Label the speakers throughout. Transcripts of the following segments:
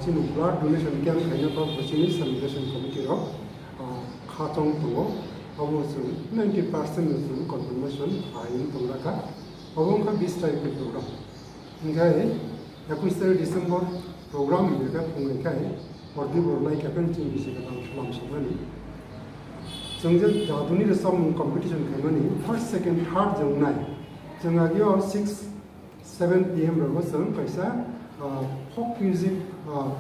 Speaker 1: Sini blood donation camp kaya pa Bising celebration committee ro khatong tongo abo sun 90% sun confirmation ayin tongra ka abo ka 20 type program ngai 21 December program ni ka pungai kai ordi borlai kapen chung bisi ka lam samani jongje Dadomni re som competition khamani first second third jongnai jongagi 6-7 pm ro sam kaisa folk music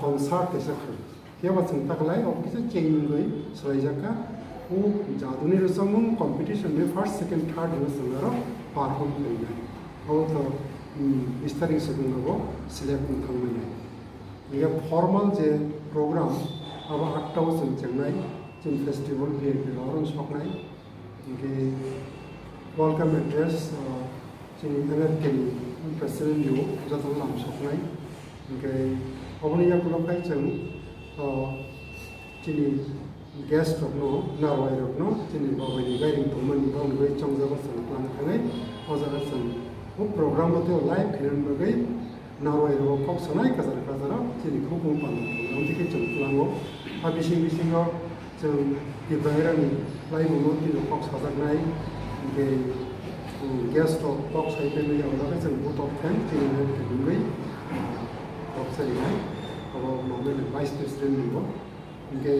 Speaker 1: concert ऐसा कर क्या बात सुनता कलाई और किसे change गई सलाइजाका वो जादुनी रसमों कंपटीशन में फर्स्ट सेकंड थर्ड जो संगारो परफॉर्म करेंगे और तो इस तरह से वो सिलेक्ट करने ये फॉर्मल जे प्रोग्राम अब 8,000 चंगाई चिन फेस्टिवल भी एक लॉरेंस पकड़ाई इनके वेलकम एड्रेस चिन MFKni प्रेसिडेंट जो जब हम पकड़ाई इनके अबनि याकुलकाय जों Tini guest rokno narwai rokno Tini babai guiding Tongmani babai chongjago sang plan khangai ojaga sang o program bote live khiran bagai narwai ro kok sanai kazara Tini khukung pan program dike chong plango a bising ro jong Debbarmani live mo Tini kok sajaknai ge guest rok kok saipe mai ojaga sang both of them Tini khungai Vice President Nogo, okay,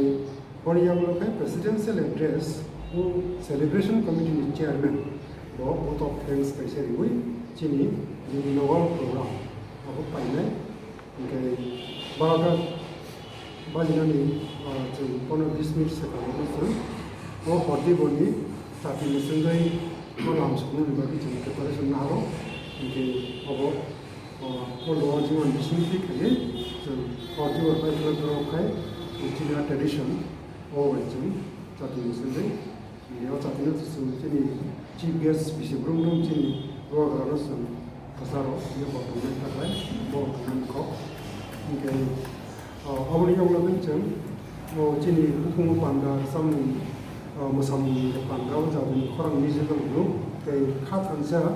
Speaker 1: Presidential Address, who Celebration Committee Chairman, both of thanks by Sherry, Tini, the Nogo program, about Paine, okay, Baga Bajani, one of these meets at or Horti Boni, starting the Sunday, programs, preparation now, okay, about launching on Bising again. Horti or Khai, which is a tradition, or Chatting Sunday. We are chatting to chief guests, Bishop Bruno, Tini, Rogas and Casaro, Yakhwrai, or Adongrok. Okay, our young mention, or Tini, Hohom Panda, some Pandao, and Koran musical group, they cut and sell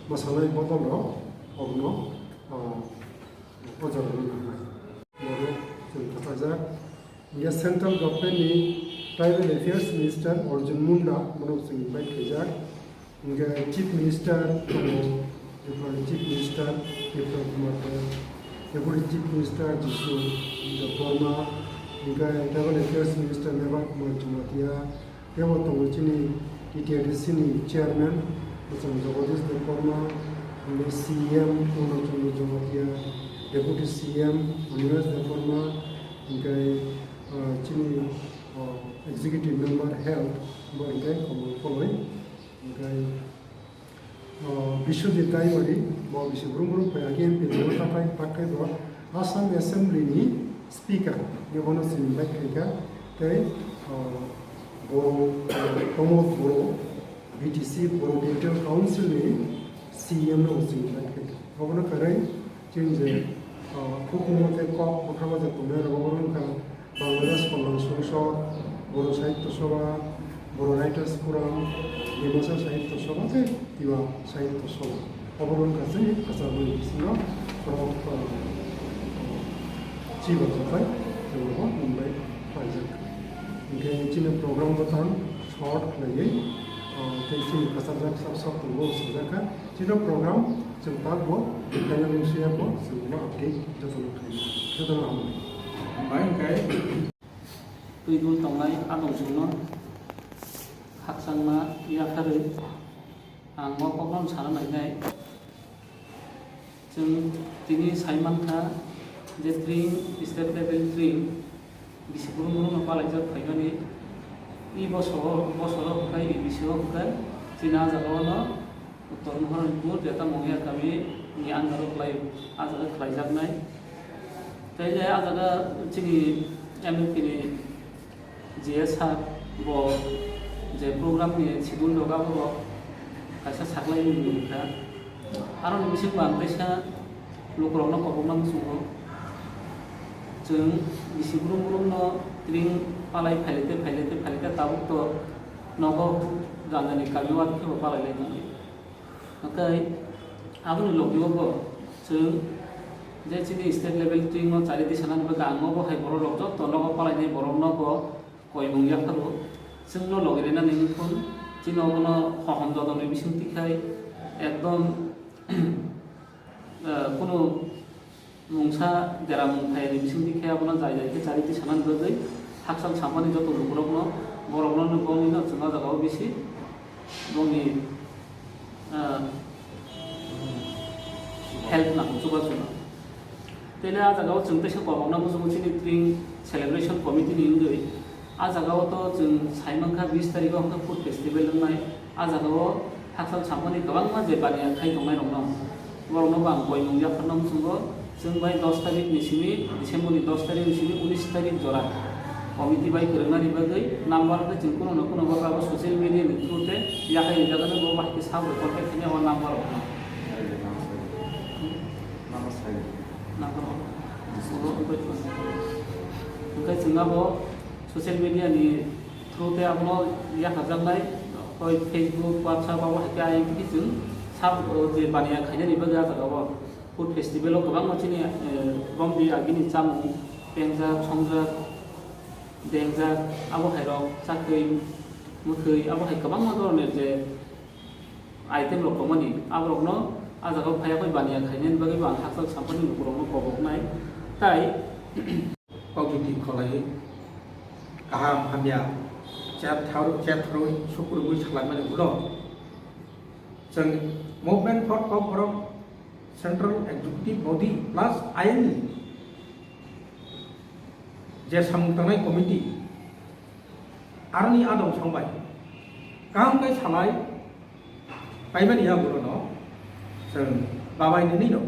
Speaker 1: Masalai bottle or no. Yes, Central Government Tribal Affairs Minister Arjun Munda, Manoj Singh invite Kajak, Chief Minister, Chief Minister, Deputy Chief Minister, Jishu, Debbarma, Tribal Affairs Minister Nagarni, Tongthokmani, TTRDC Chairman, Debbarma, CM, Deputy CM, Debbarma, Tini Executive Member Health, following, Bishop Primary, Bishop Rumuru, again, Assam Assembly Speaker, Governor Sinbaka, Boro, BTC, Boro Digital Council, CM, Governor Khai, change Koktwma Koktwma Bangladesh Convention, Boro Sahitya Sabha, Boro Writers Forum, Dimasa Sahitya Sabha, Tiwa Sahitya Sabha. Oboron kasi kasama isino from Chiba Japai, Jogo Mumbai Palaijakna. Ingke china program batan short lagi, tensi kasarjak sab tunggu sejaka. China program cepat bo, kaya manusia bo, semua update jatuh lama.
Speaker 2: Baik kai, tujuh tongai Adongrok, hak sama Yakhwrai, angmo koklam saran nagai. Jeng Tini Manjakha, je Tring state level Tring, bisi burung Palaijakna Khai I bosoro Khai bisio Khai, Cina Jagono, Maharanipur, Mangiakamio, ni Adongrok live, Palaijakna. Jadi ada ciri MFKni JSA bo je program ni schedule doga bo kaisa Sakhwlaikha Aron Bising bang kaisa lukurokno kobokna musungo जों बिसिब्रुं ब्रुंनो ट्रिं पालाय फाइलेते Tabuk तो नगो जानजानि कामिवाद खेबो पालायलाय नांगौ ओमफ्राय आबुनि लगियावबो जों जे जोंनि state level ट्रिं चारि दिसानानि बा गांगो हाय बर' रक तो नगो पालायनाय बर'नगो कय मंगियाफोरबो जोंनो लगिरेना निंखुन जिनगनो हहम दादोमनि बिसिंतिखाय एकदम कोनो मुंसा देरामुंथायारि बिसिंतिखाय आबोना जाय चारिति सानान गदै हाकसाल सामानि जत लुगरगनो बरगनो गमिनो जोंना जागाव बिसि गमि हेल्प नांगौ जुगाजुगा तेले आ जागाव जों तेसे गबावना मुजुगुचिनि ट्रिं सेलिब्रेशन कमिटिनि उन्दै आ जागाव तो जों साइमांखा 20 तारिखाव फुड फेस्टिवल होननाय आ जागाव हाकसाल सामानि गोबां माजे बानिया खाय दंनाय दं बरनो बां गय मंगियाफोरना मुजुगो जों बाय 10 तारिख निसिमि डिसेम्बरनि 10 तारिख निसिमि 19 तारिख जरा कमिटी बाय फोरोंनानै बागै नाम्बारखौ जों कोनो बाबा ससियेल मीडिया थ्रुते याखै जागोन बो बाहाय साबो कन्टेक्ट खालामनो हर नाम्बार ओमफ्राय जोंनाबो ससियेल मीडियानि थ्रुते आबनो याखाजानाय हय फेसबुक व्हाट्सएप आव हाय जों साब जे बानिया खायनानै बागै जागाव फुड फेस्टिवल गोबां मानसिनि बमदि आगिनि जामुं पेंजा संजा देंजा आबो हायरक चाखै मुखै आबो हाय गोबां धरननि जे आइटेम रकमानि आबरकनो आजागाव फायाखै बानिया खायनायनि बागै आं हाकसाल सामफानि नखरावनो गबकनाय ताइ
Speaker 3: कमिटि खलायै गाहाम हामया चैप्टर सुकुरबुइ सालायमानि उनाव जों मुभमेन्ट फर Kokborok central executive body plus आयेन जे सामुंतांनाय कमिटि आरनि आदम संबाय गाहामखाय सालाय बायमानि आगुरनो जों बाबायनोनि दं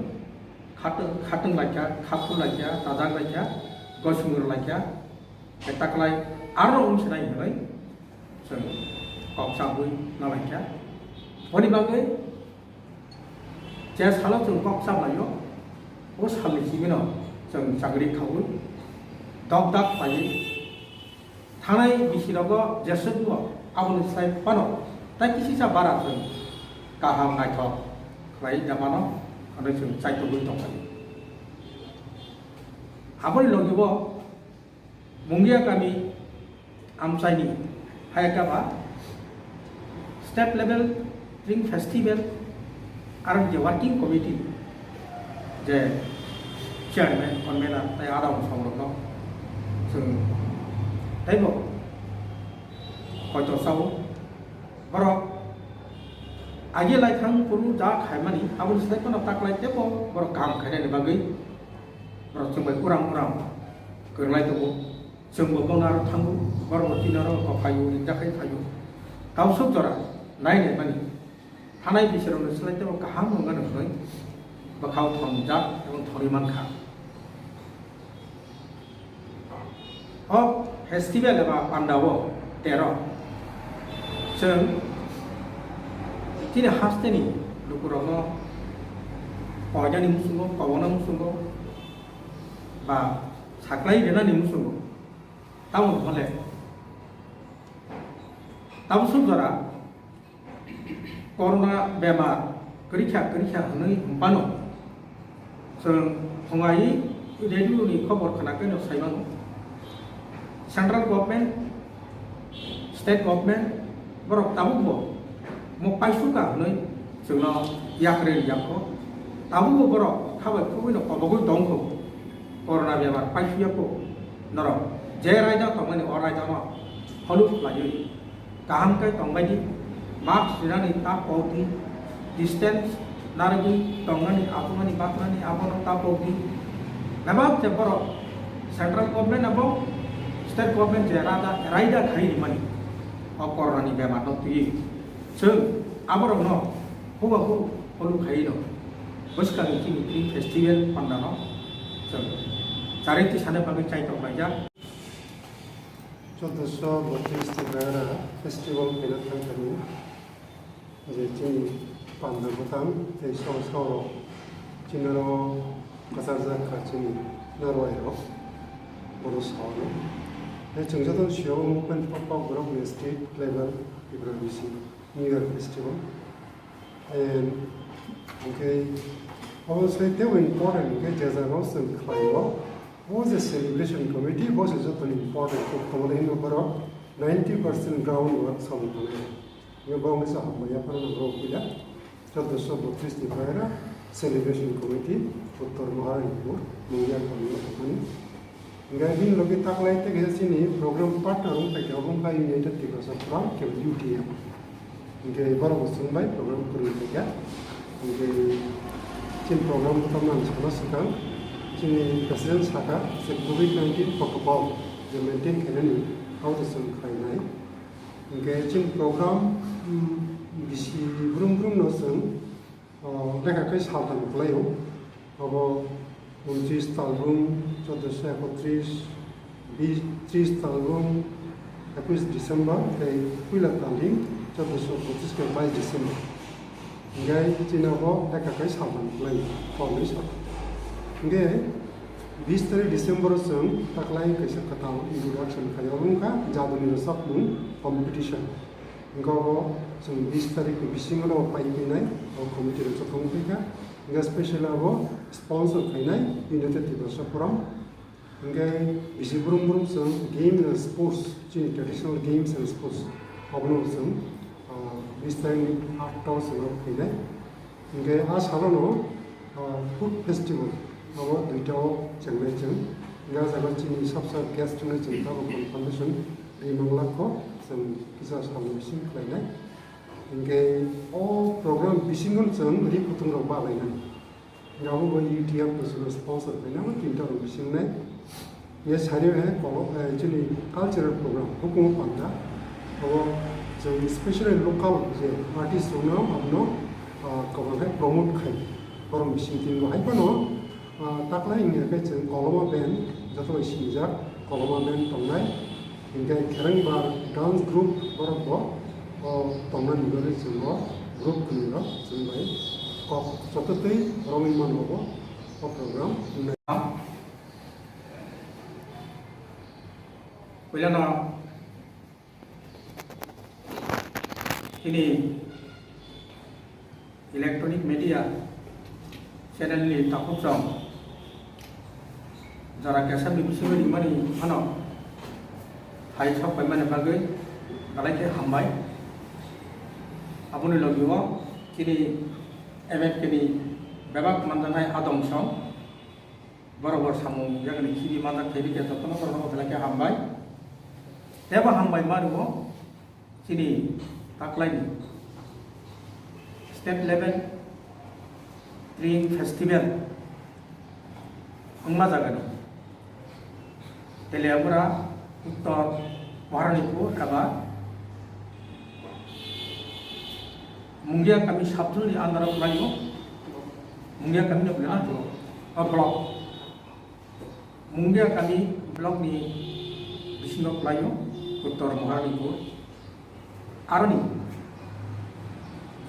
Speaker 3: खाथों लाखिया खाफु लाखिया दाजाग लाखिया गसुमुर लाखिया ताकलाय आरो उनसनाय होनाय जों कक्साबुइ नालाखिया बनि बागै जे साला जों कक्सा लायो वो सालनि सिबिनो जों चाकरि खावो दग दाग पायो थानाय बिसिरावबो जेसेबो आबुनि साय पानो दा किसिसा बारा जों गाहाम नायथक खालाय दामानो आरो जों चाइतबुइ दंखायो आबुनि लगिबो मंगियाकामि आमसाइनि हायकाबा स्टेट लेवल ट्रिंग फेस्टिवल आरो जे वर्किंग कमिटि जे चेयरमैन कन्वेनर ताई आदाव संरक्षण जों ताइबो हयतो सावो बरक आगे लाइथां पुरु जा खायमानि आबुनि सायखना ताकलाय तेबो बरक गाहाम खायनायनि बागै बरक जोंबो उरां गोरलाय दङ जोंबो गनार थांगौ बरक तिनार फायो जाखाय फायो गावसोब जरा नायनाय मानि थानाय बिसोरावनो सोलायतेबो गाहाम नङा नङै बखाव थंजाब एवं थरिमानखा अब फेस्टिवल एबा पान्डावो 13 जों तिनि हास्तेनि लुकुरावनो पयजानि मुसुंगो पवना मुसुंगो बा साख्लाय रेनानि मुसुंगो तामु हले तामु सुजरा कोरोना बेमार करिखा हनै हमपानो जों फंगायै रेडिअनि खबर खोनाखैनो साइमानो सेंट्रल गभर्नमेंट स्टेट गभर्नमेंट बरक ताबुबो मो पाइसुका हनै जोंनो याखरै याखो ताबुबो बरक खाबाय खुबैनो खबगै दंखौ कोरोना बेमार पाइसुयाखौ नर जे रायदा थांमानि अ रायदानो हलुक लायो गाहामखाय दंबायदि मास्क सिनानै ता पौति डिस्टेंस नारगै दंनानै आबुनानि बाथनानि आबनो ता पौति नाबाब जे बरक सेंट्रल गभर्नमेंट अब स्टेट गभर्नमेंट जे रायदा खायनि मानि अ कोरोनानि बेमार दंथयो जों आबरनो हौवाखौ हलु खायनो बसकानि ट्रिं फेस्टिवल पान्डानो जों चारिति सानो बागै चाइतलायजा
Speaker 1: 1432 तिब्रारा फेस्टिवल फैना थांखानि जे जोंनि पान्डाबोथां जे Sao 진으로 가사자 진이 나로에요. 모두 사오로. 정자도 show Movement For Kokborok state level Bising New Year Festival. And okay, also they were important. Okay, there's also Khai was a celebration committee was also important. Koktomani 90% groundwork something. You go with a Mailuma so the sub-office celebration committee for Maharanipur, Mangiakamio. Gavin logi taklai te gesini program partner Hohom by United because of from UTM. Okay, Barbosun by program Kuriga. Okay, Chin program Taman Sakhwlaikha, Chin President Saka, COVID-19 protocol, the maintain Canary, how to send Khai. Okay, Chin program Bisi Brum Nosun, like a case how to play about 29 album, so the secretaries, 30 album, 21 December, they will attend, so the secretaries by December. Gay, Tinabo, like a case how to play for this. Gay, 23 December, soon, Sakhwlaikha is a Katal introduction, Kayalunga, Dadomni Sapun, competition. Go, some Bising or Paipinai, or committee of Tongthokmani. Nga special abo sponsor kainai United Tibasa Forum. Nga bisi burum some game and sports, traditional games and sports. Abno some this time 8,000 kainai. Nga as harano food festival. Abo duitao changnai chang. Nga jaga chini sabsa guest na chanta ko confirmation rimangla ko some kisa samu bising kainai. Inge all program Bising some reputung of Balina. Now we UTM was sponsor by now, Tinta Bising. Yes, Harry actually cultural program, Hohom Panda, or so especially local artists who now have no promote Khai from Bising Tingo Hypano, Takla in the Koktwma band, that was Koktwma band Tongai, in the Kerangbar dance group or Tongan group Kunira, Saturday, Nogo program.
Speaker 3: William Tini electronic media suddenly takut from Zara Kasam Bising money, Hano, High Chop by Manapagay, Palaijakna Hambai. Aboni logiwo kini MFKni babak mandanai Adongrok borobar samung jagani kini mandak theri ke tokono borobar belake hambai deba hambai marumo kini taklai state level Tring Festival angma jagani teleabura uttor Maharanipur aba Mangiakamio Sabtu di antara pelayu, Mangiakamio blok, Mangiakamio blok ni Bising pelayu, Uttor Maharanipur. Aroni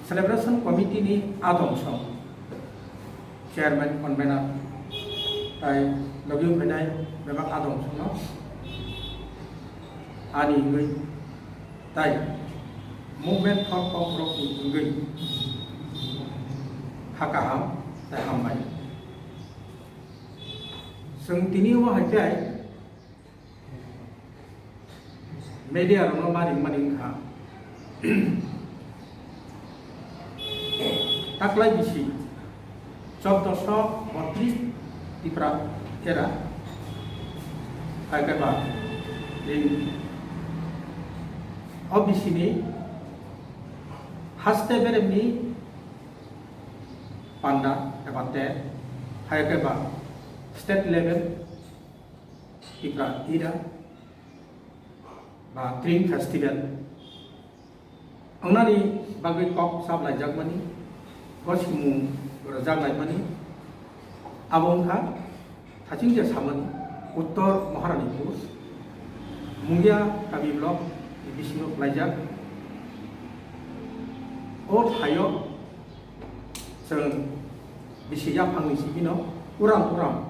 Speaker 3: celebration Committeeni Adongrok, chairman convener, tai logium bedai memang Adongrok no, ani ngui, tai Movement For Kokborok Ngui Hakaham Tai Hambai Sung Tini wa Hai media rono maring kha Taklai bisi 1432 Tipra era Kaiba in Obisini Haste beremni panda ebate hayakeba state level ipra ira ba Tring Festival angnani bagai kok Sakhwlaikha gosimu Rajaklaimani abongkha thachingja samani Uttor Maharanipur Mangiakamio blok Bising Palaijakna और थायो जों bisi ya phangni sibino uram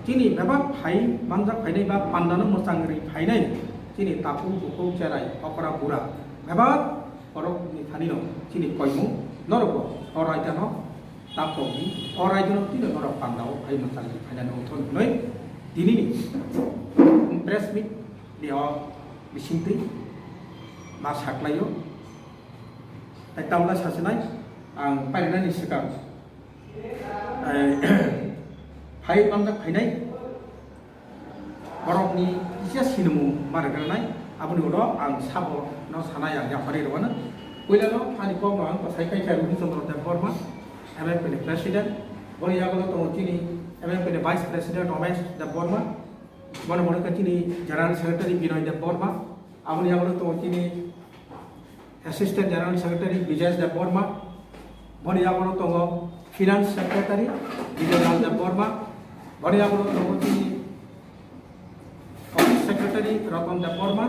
Speaker 3: Tini beba phai manjak phainai ba pandano mosangri phainai Tini tapu buku cerai opera pura beba orok ni thanino Tini koimu noroko orai jano tapogi orai jano tino norok pandao phai mosangri phainan othon noi Tini ni press meet dia bisingti mas Sakhwlaikha Taitawla sasenai ang parinani sekar Hai manjak phainai borok ni isia sinemu marganai abuni odo ang sabo no sanaya Yakhwrai rwana koila no pani ko bang pasaikai ka Ruhi Debbarma MFKni president boni yago to Tini MFKni vice president Ramesh Debbarma boni ka Tini general secretary Binoy Debbarma abuni yago to Tini assistant general secretary Debbarma boni yago to finance secretary Debbarma boni yago to Tini office secretary Debbarma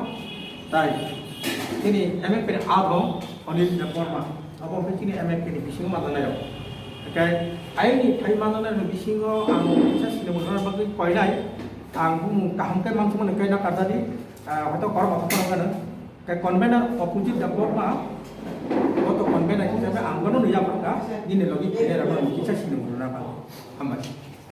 Speaker 3: tai Tini MFKni Adongrok Debbarma abo Tini MFKni Bising madanayo okay aini phai madanayo bisingo ang isa sinemunar bagi koinai ang bumung kaham kai mangsuman kai na kadadi hoto kor hoto kana kai convener opposite Debbarma hoto convener kita be anggono ya praka dine logi pere ra isa sinemunar ba hamma